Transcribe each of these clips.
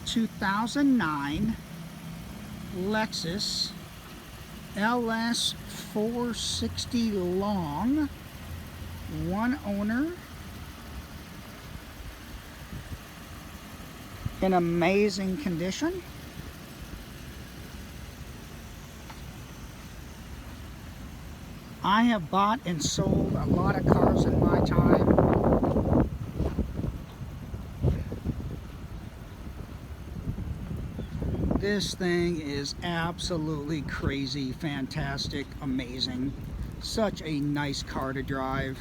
2009 Lexus LS 460 long, one owner, in amazing condition. I have bought and sold a lot of cars in my time. This thing is absolutely crazy, fantastic, amazing. Such a nice car to drive.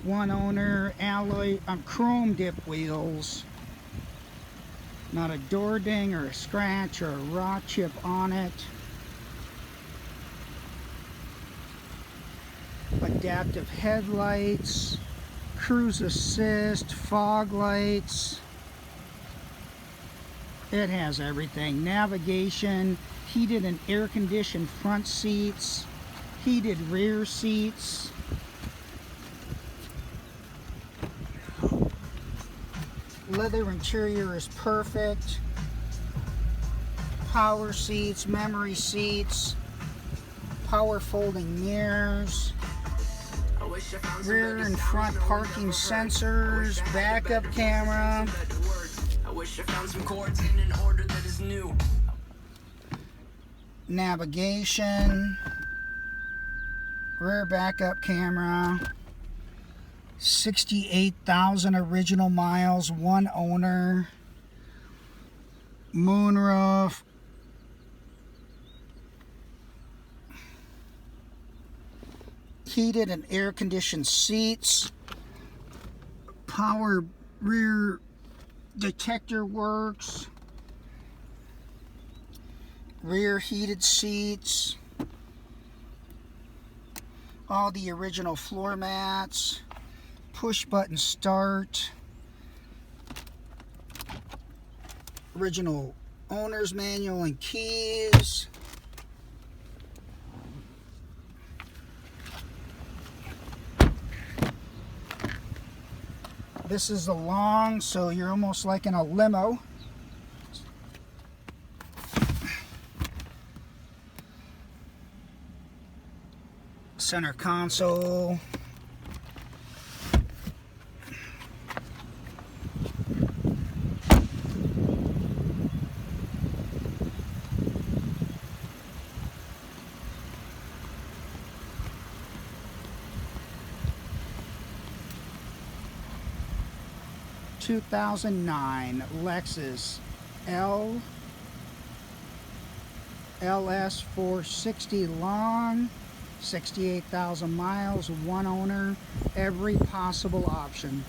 One owner, chrome dip wheels. Not a door ding or a scratch or a raw chip on it. Adaptive headlights, cruise assist, fog lights. It has everything. Navigation, heated and air conditioned front seats, heated rear seats. Leather interior is perfect. Power seats, memory seats, power folding mirrors, rear and front parking sensors, backup camera, navigation, rear backup camera, 68,000 original miles, one owner, moonroof, heated and air conditioned seats, power rear detector works, rear heated seats, all the original floor mats, push button start, original owner's manual and keys. This is the long, so you're almost like in a limo. Center console. (2009) Lexus LS 460 long, 68,000 miles, one owner, every possible option.